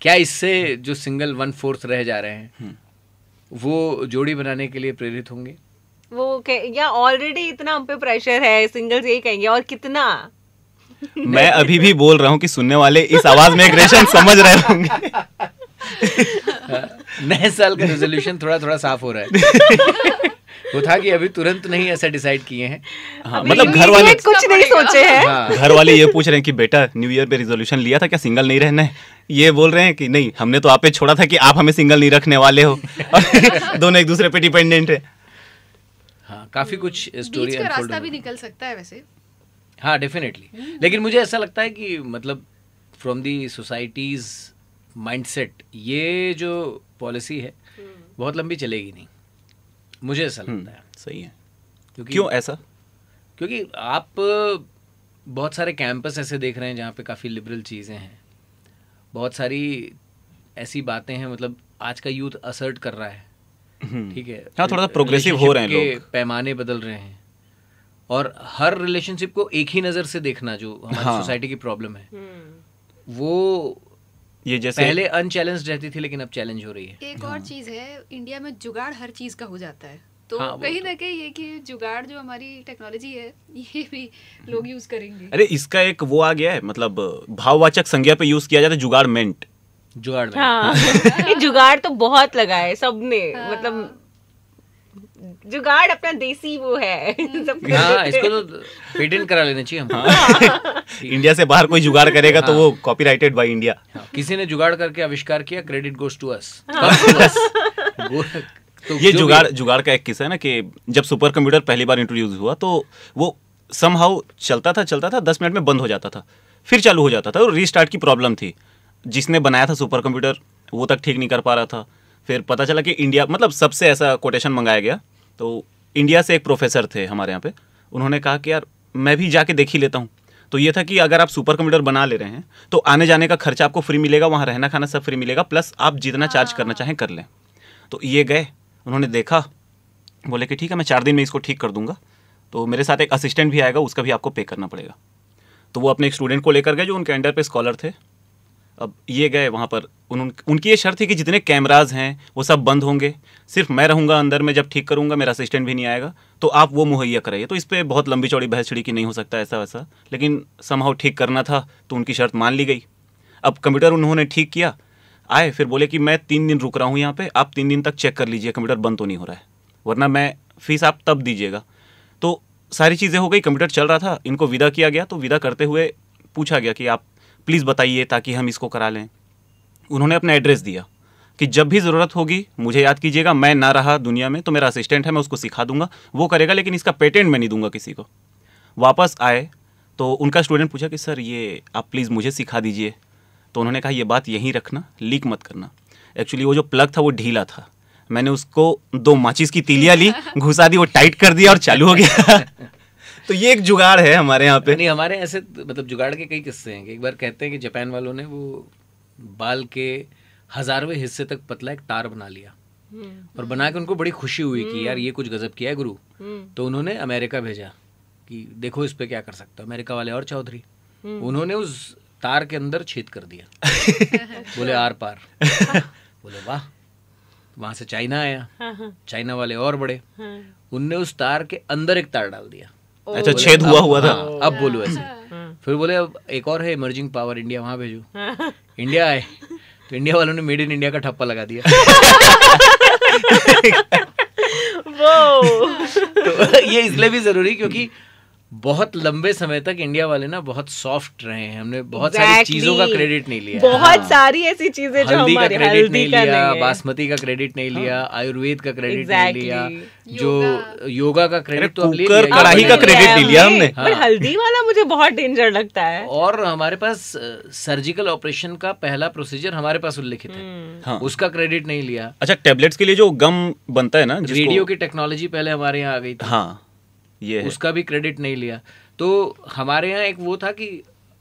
Speaker 1: क्या इससे जो सिंगल 1/4 रह जा रहे हैं वो जोड़ी बनाने के लिए प्रेरित होंगे?
Speaker 2: या ऑलरेडी इतना हम पे प्रेशर है, सिंगल्स यही कहेंगे और कितना।
Speaker 4: मैं अभी भी बोल रहा हूँ कि सुनने वाले इस आवाज में एग्रेशन समझ रहे होंगे।
Speaker 1: नए साल का रेजोल्यूशन थोड़ा थोड़ा साफ हो रहा है। वो था कि अभी तुरंत नहीं ऐसा डिसाइड किए हैं।
Speaker 4: हाँ, मतलब घर वाले
Speaker 2: Immediate कुछ नहीं सोचे हैं।
Speaker 1: हाँ,
Speaker 4: घर वाले ये पूछ रहे हैं कि बेटा न्यू ईयर पे रिजोल्यूशन लिया था क्या, सिंगल नहीं रहना है? ये बोल रहे हैं कि नहीं, हमने तो आप पे छोड़ा था कि आप हमें सिंगल नहीं रखने वाले हो। और दोनों एक दूसरे पे डिपेंडेंट है।
Speaker 1: हाँ, काफी कुछ स्टोरी
Speaker 3: बीच का
Speaker 1: अनफोल्ड
Speaker 3: रास्ता भी निकल सकता है वैसे।
Speaker 1: हाँ, डेफिनेटली। लेकिन मुझे ऐसा लगता है कि मतलब फ्रॉम दी सोसाइटीज माइंडसेट ये जो पॉलिसी है बहुत लंबी चलेगी नहीं, मुझे ऐसा लगता है।
Speaker 4: सही है।
Speaker 1: क्योंकि
Speaker 4: क्यों ऐसा?
Speaker 1: क्योंकि आप बहुत सारे कैंपस ऐसे देख रहे हैं जहाँ पे काफ़ी लिबरल चीज़ें हैं, बहुत सारी ऐसी बातें हैं, मतलब आज का यूथ असर्ट कर रहा है, ठीक है,
Speaker 4: हाँ, थोड़ा सा प्रोग्रेसिव हो रहे हैं
Speaker 1: Relationship के
Speaker 4: लोग।
Speaker 1: पैमाने बदल रहे हैं और हर रिलेशनशिप को एक ही नज़र से देखना जो हमारी
Speaker 4: हाँ।
Speaker 1: सोसाइटी की प्रॉब्लम है, वो
Speaker 4: ये जैसे
Speaker 1: पहले अनचैलेंज रहती थी लेकिन अब चैलेंज हो रही है।
Speaker 3: एक और चीज है, इंडिया में जुगाड़ हर चीज का हो जाता है, तो
Speaker 1: हाँ, वो
Speaker 3: कहीं
Speaker 1: तो।
Speaker 3: ना कहीं ये कि जुगाड़ जो हमारी टेक्नोलॉजी है ये भी लोग यूज करेंगे।
Speaker 4: अरे इसका एक वो आ गया है, मतलब भाववाचक संज्ञा पे यूज किया जाता है जुगाड़मेंट।
Speaker 1: जुगाड़ में
Speaker 2: हाँ ये जुगाड़ तो बहुत लगा है सबने, मतलब जुगाड़ अपना देसी वो है सबका।
Speaker 1: हाँ, इसको तो पेटेंट करा लेना चाहिए हमको।
Speaker 4: इंडिया से बाहर कोई जुगाड़ करेगा तो वो कॉपीराइटेड बाय इंडिया।
Speaker 1: हाँ, किसी ने जुगाड़ करके आविष्कार किया, क्रेडिट गोज टू अस। तो
Speaker 4: ये
Speaker 1: जो भी-
Speaker 4: जुगाड़ का एक किस्सा है ना कि जब सुपर कंप्यूटर पहली बार इंट्रोड्यूस हुआ तो वो समहाउ चलता था 10 मिनट में बंद हो जाता था, फिर चालू हो जाता था, और रीस्टार्ट की प्रॉब्लम थी। जिसने बनाया था सुपर कंप्यूटर वो तक ठीक नहीं कर पा रहा था। फिर पता चला कि इंडिया, मतलब सबसे ऐसा कोटेशन मंगाया गया, तो इंडिया से एक प्रोफेसर थे हमारे यहाँ पे, उन्होंने कहा कि यार मैं भी जाके देख ही लेता हूँ। तो ये था कि अगर आप सुपर कंप्यूटर बना ले रहे हैं तो आने जाने का खर्चा आपको फ्री मिलेगा, वहाँ रहना खाना सब फ्री मिलेगा, प्लस आप जितना चार्ज करना चाहें कर लें। तो ये गए, उन्होंने देखा, बोले कि ठीक है मैं 4 दिन में इसको ठीक कर दूंगा, तो मेरे साथ एक असिस्टेंट भी आएगा, उसका भी आपको पे करना पड़ेगा। तो वो अपने एक स्टूडेंट को लेकर गए जो उनके अंडर पे स्कॉलर थे। अब ये गए वहाँ पर, उनकी ये शर्त थी कि जितने कैमराज हैं वो सब बंद होंगे, सिर्फ मैं रहूँगा अंदर में, जब ठीक करूँगा मेरा असिस्टेंट भी नहीं आएगा, तो आप वो मुहैया कराइए। तो इस पर बहुत लंबी चौड़ी बहस छिड़ी कि नहीं हो सकता ऐसा वैसा, लेकिन समहाउ ठीक करना था तो उनकी शर्त मान ली गई। अब कंप्यूटर उन्होंने ठीक किया, आए फिर बोले कि मैं 3 दिन रुक रहा हूँ यहाँ पे, आप 3 दिन तक चेक कर लीजिए कंप्यूटर बंद तो नहीं हो रहा है, वरना मैं फीस आप तब दीजिएगा। तो सारी चीज़ें हो गई, कंप्यूटर चल रहा था, इनको विदा किया गया। तो विदा करते हुए पूछा गया कि आप प्लीज़ बताइए ताकि हम इसको करा लें। उन्होंने अपना एड्रेस दिया कि जब भी ज़रूरत होगी मुझे याद कीजिएगा, मैं ना रहा दुनिया में तो मेरा असिस्टेंट है, मैं उसको सिखा दूंगा, वो करेगा, लेकिन इसका पेटेंट मैं नहीं दूंगा किसी को। वापस आए तो उनका स्टूडेंट पूछा कि सर ये आप प्लीज़ मुझे सिखा दीजिए। तो उन्होंने कहा ये बात यहीं रखना, लीक मत करना। एक्चुअली वो जो प्लग था वो ढीला था, मैंने उसको 2 माचिस की तीलियाँ ली, घुसा दी, वो टाइट कर दिया और चालू हो गया। तो ये एक जुगाड़ है हमारे यहाँ पे।
Speaker 1: नहीं, हमारे ऐसे मतलब जुगाड़ के कई किस्से हैं। एक बार कहते हैं कि जापान वालों ने वो बाल के 1000वें हिस्से तक पतला एक तार बना लिया और बना के उनको बड़ी खुशी हुई कि यार ये कुछ गजब किया है गुरु। तो उन्होंने अमेरिका भेजा कि देखो इस पे क्या कर सकते हो। अमेरिका वाले और चौधरी, उन्होंने उस तार के अंदर छेद कर दिया। बोले आर पार। बोले वाह। वहां से चाइना आया, चाइना वाले और बड़े, उनने उस तार के अंदर एक तार डाल दिया।
Speaker 4: अच्छा, छेद हुआ था।
Speaker 1: हाँ, अब बोलो ऐसे। फिर बोले अब एक और है इमर्जिंग पावर इंडिया, वहां भेजो। इंडिया आए तो इंडिया वालों ने मेड इन इंडिया का ठप्पा लगा दिया। तो ये इसलिए भी जरूरी क्योंकि बहुत लंबे समय तक इंडिया वाले ना बहुत सॉफ्ट रहे हैं, हमने बहुत सारी
Speaker 2: Exactly.
Speaker 1: चीजों का क्रेडिट नहीं लिया।
Speaker 2: बहुत
Speaker 1: हाँ।
Speaker 2: सारी ऐसी चीजें जो
Speaker 1: हल्दी का
Speaker 2: हमारे
Speaker 1: क्रेडिट नहीं
Speaker 2: का
Speaker 1: लिया,
Speaker 2: नहीं है।
Speaker 1: बासमती का क्रेडिट नहीं लिया, आयुर्वेद का क्रेडिट नहीं
Speaker 2: Exactly.
Speaker 1: लिया, जो योगा का क्रेडिट तो अब ले
Speaker 4: कुकर,
Speaker 1: लिया।
Speaker 4: कढ़ाई का क्रेडिट नहीं लिया हमने।
Speaker 2: पर हल्दी वाला मुझे बहुत डेंजर लगता है।
Speaker 1: और हमारे पास सर्जिकल ऑपरेशन का पहला प्रोसीजर हमारे पास उल्लिखित है,
Speaker 4: हाँ।
Speaker 1: उसका क्रेडिट नहीं लिया।
Speaker 4: अच्छा, टेबलेट्स के लिए जो गम बनता है ना,
Speaker 1: रेडियो की टेक्नोलॉजी पहले हमारे यहाँ आ गई थी,
Speaker 4: हाँ ये है।
Speaker 1: उसका भी क्रेडिट नहीं लिया। तो हमारे यहाँ एक वो था कि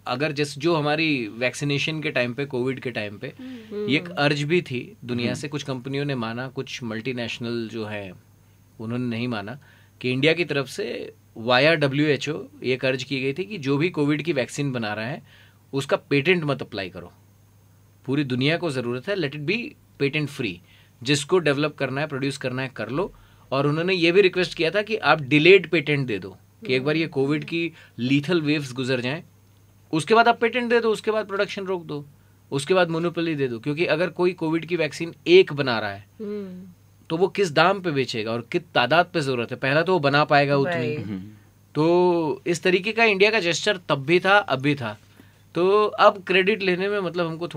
Speaker 1: अगर जो हमारी वैक्सीनेशन के टाइम पे, कोविड के टाइम पे, ये एक अर्ज भी थी दुनिया से, कुछ कंपनियों ने माना, कुछ मल्टीनेशनल जो है उन्होंने नहीं माना, कि इंडिया की तरफ से वाया WHO एक अर्ज की गई थी कि जो भी कोविड की वैक्सीन बना रहा है उसका पेटेंट मत अप्लाई करो, पूरी दुनिया को ज़रूरत है, let it be patent free, जिसको डेवलप करना है, प्रोड्यूस करना है, कर लो। और उन्होंने ये भी रिक्वेस्ट किया था कि आप डिलेड पेटेंट दे दो, कि एक बार ये कोविड की लीथल वेव्स गुजर जाएं, उसके बाद आप पेटेंट दे दो, उसके बाद प्रोडक्शन रोक दो, उसके बाद मोनोपोली दे दो। क्योंकि अगर कोई कोविड की वैक्सीन एक बना रहा है तो वो किस दाम पे बेचेगा और किस तादाद पे जरूरत है, पहला तो वो बना पाएगा उतनी। तो इस तरीके का इंडिया का जेस्चर तब भी था, अब भी था। तो अब क्रेडिट लेने में मतलब हमको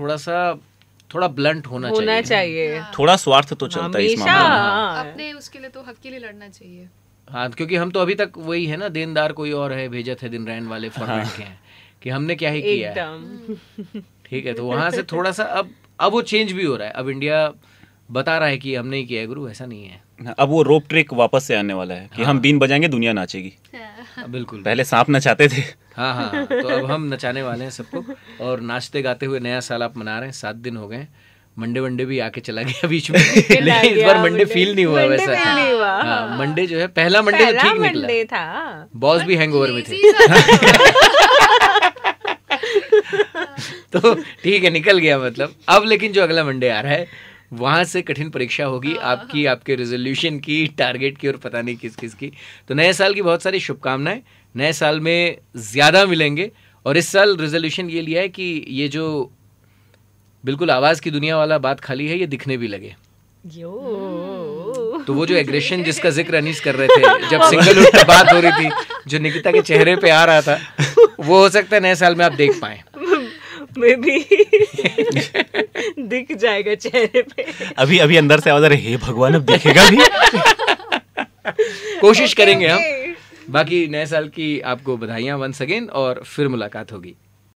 Speaker 1: थोड़ा ब्लंट होना चाहिए।
Speaker 4: थोड़ा स्वार्थ तो चलता है इस
Speaker 2: हमेशा।
Speaker 4: मामले में।
Speaker 2: हाँ।
Speaker 3: अपने उसके लिए तो हक के लिए लड़ना चाहिए।
Speaker 1: हाँ, क्योंकि हम तो अभी तक वही है ना, देनदार कोई और है, भेजत है दिन रैन वाले फॉर्मेट के हैं कि हमने क्या ही किया है।
Speaker 2: एकदम।
Speaker 1: ठीक है, तो वहां से थोड़ा सा अब वो चेंज भी हो रहा है। अब इंडिया बता रहा है कि हमने ही किया है गुरु, ऐसा नहीं है।
Speaker 4: अब वो रोप ट्रिक वापस से आने वाला है कि हम बीन बजाएंगे दुनिया नाचेगी।
Speaker 1: बिल्कुल।
Speaker 4: पहले सांप नचाते थे।
Speaker 1: हाँ, तो अब हम नचाने वाले हैं सबको, और नाचते गाते हुए नया साल आप मना रहे हैं। 7 दिन हो गए, मंडे भी आके चला गया बीच में, लेकिन इस बार मंडे फील नहीं हुआ वैसा। हाँ, मंडे जो है, पहला मंडे तो ठीक निकला
Speaker 2: था,
Speaker 1: बॉस भी हैंगओवर में थे। तो ठीक है, निकल गया मतलब। अब लेकिन जो अगला मंडे आ रहा है वहां से कठिन परीक्षा होगी आपकी, आपके रेजोल्यूशन की, टारगेट की, और पता नहीं किस किस की। तो नए साल की बहुत सारी शुभकामनाएं। नए साल में ज्यादा मिलेंगे, और इस साल रेजोल्यूशन ये लिया है कि ये जो बिल्कुल आवाज की दुनिया वाला बात खाली है, ये दिखने भी लगे। तो वो जो एग्रेशन जिसका जिक्र अनीस कर रहे थे जब सिंगलहुड पे बात हो रही थी, जो निकिता के चेहरे पे आ रहा था, वो हो सकता है नए साल में आप देख पाए।
Speaker 2: में भी दिख जाएगा चेहरे पे।
Speaker 4: अभी अंदर से आवाज आ रही है, हे भगवान अब दिखेगा भी।
Speaker 1: कोशिश करेंगे हम। बाकी नए साल की आपको बधाइयां वंस अगेन, और फिर मुलाकात होगी।